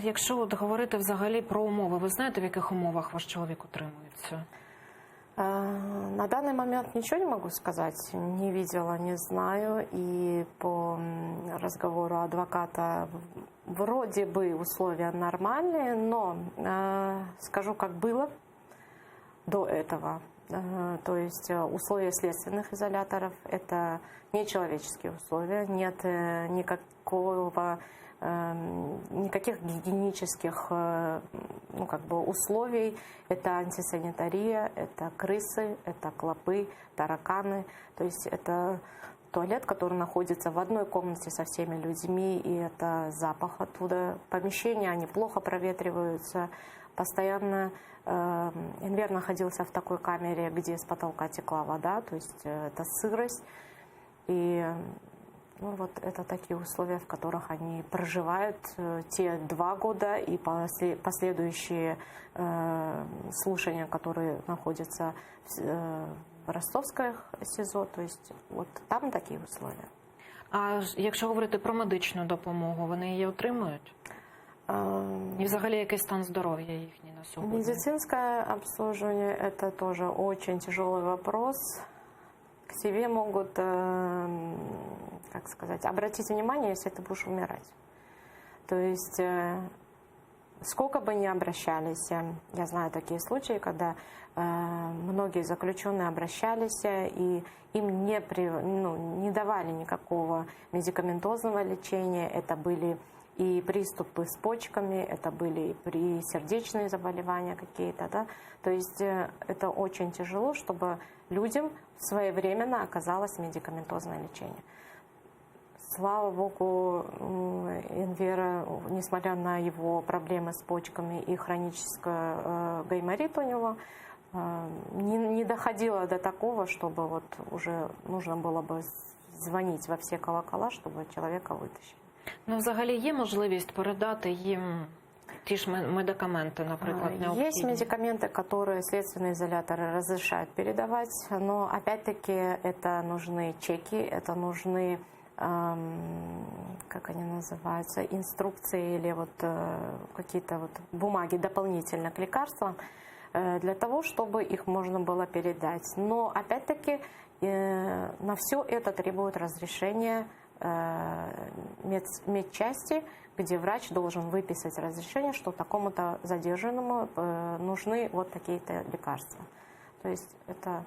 якщо от говорити взагалі про умови, ви знаєте, в яких умовах ваш чоловік утримується? На данный момент ничего не могу сказать, не видела, не знаю. И по разговору адвоката вроде бы условия нормальные, но скажу, как было до этого. То есть условия следственных изоляторов – это нечеловеческие условия, нет никаких гигиенических условий. Это антисанитария, это крысы, это клопы, тараканы. То есть это туалет, который находится в одной комнате со всеми людьми, и это запах оттуда. Помещения, они плохо проветриваются. Постоянно Энвер находился в такой камере, где с потолка текла вода, то есть это сырость. И вот это такие условия, в которых они проживают те 2 года и последующие слушания, которые находятся в Ростовской СІЗО, то есть вот там такие условия. А якщо говорити про медичну допомогу, вони її отримують? І взагалі який стан здоров'я їхній на сьогодні? Медицинское обслуживание – это тоже очень тяжелый вопрос. К тебе могут, как сказать, обратить внимание, если ты будешь умирать. То есть, сколько бы ни обращались, я знаю такие случаи, когда многие заключенные обращались, и им не давали никакого медикаментозного лечения. Это были и приступы с почками, это были и сердечные заболевания какие-то, да. То есть это очень тяжело, чтобы людям своевременно оказалось медикаментозное лечение. Слава Богу, Энвера, несмотря на его проблемы с почками и хронический гайморит у него, не доходило до такого, чтобы вот уже нужно было бы звонить во все колокола, чтобы человека вытащили. Ну, взагалі є можливість передати їм ті ж медикаменти, наприклад, необхідні? Есть медикаменты, которые следственные изоляторы разрешают передавать, но опять-таки это нужны чеки, это нужны, как они называются, инструкции или вот какие-то вот бумаги дополнительно к лекарствам, для того, чтобы их можно было передать. Но опять-таки на все это требует разрешения медчасти, где врач должен выписать разрешение, что такому-то задержанному нужны вот такие-то лекарства. То есть это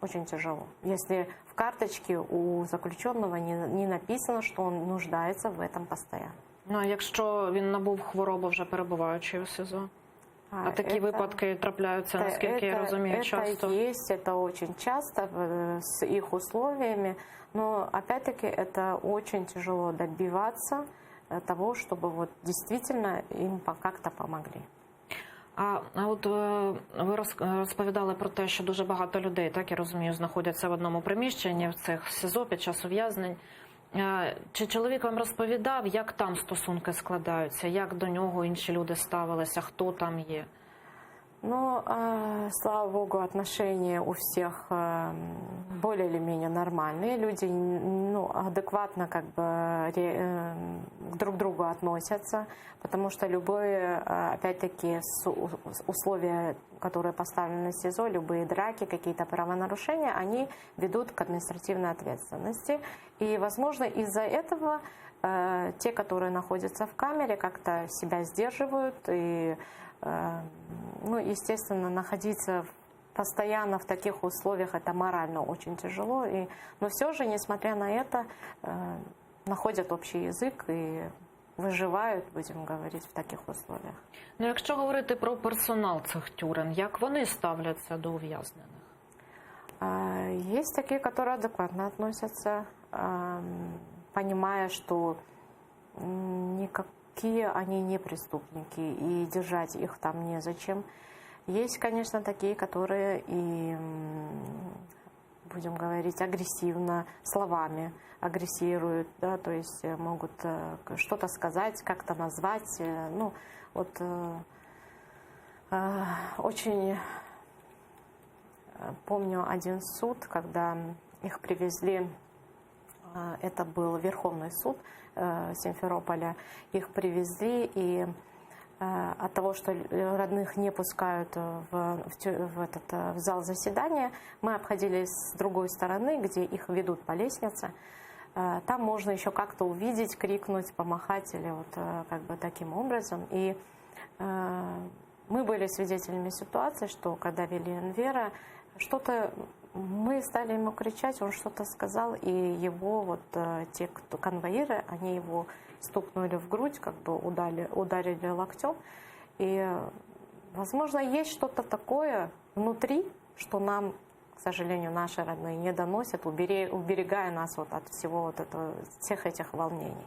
очень тяжело. Если в карточке у заключенного не написано, что он нуждается в этом постоянно. Ну, а якщо він набув хворобу, вже перебуваючи у СІЗО? А такі випадки трапляються, наскільки я розумію, часто? Это есть, это очень часто с их условиями, но опять-таки это очень тяжело добиваться того, чтобы вот действительно им как-то помогли. А от ви розповідали про те, що дуже багато людей, так я розумію, знаходяться в одному приміщенні в цих СІЗО під час ув'язнень. Чи чоловік вам розповідав, як там стосунки складаються, як до нього інші люди ставилися, хто там є? Ну, слава Богу, отношения у всех более или менее нормальные. Люди, адекватно как бы друг к другу относятся, потому что любые, опять-таки, условия, которые поставлены в СИЗО, любые драки, какие-то правонарушения, они ведут к административной ответственности. И, возможно, из-за этого те, которые находятся в камере, как-то себя сдерживают и, естественно, находиться постоянно в таких условиях это морально очень тяжело. Но все же, несмотря на это, находят общий язык и виживають, будемо говорити, в таких условиях. Ну, якщо говорити про персонал цих тюрем, як вони ставляться до ув'язнених? Есть такие, которые адекватно относятся, понимая, что никакие они не преступники, и держать их там незачем. Есть, конечно, такие, которые и, будем говорить, агрессивно, словами агрессируют, да, то есть могут что-то сказать, как-то назвать. Очень помню один суд, когда их привезли, это был Верховный суд Симферополя, их привезли, и от того, что родных не пускают в зал заседания, мы обходили с другой стороны, где их ведут по лестнице. Там можно еще как-то увидеть, крикнуть, помахать или вот как бы таким образом. И мы были свидетелями ситуации, что когда вели Энвера, что-то мы стали ему кричать, он что-то сказал, и его вот те, кто конвоиры, они его стукнули в грудь, как бы ударили локтем. И, возможно, есть что-то такое внутри, что нам, к сожалению, наши родные не доносят, уберегая нас вот от всего вот этого, всех этих волнений.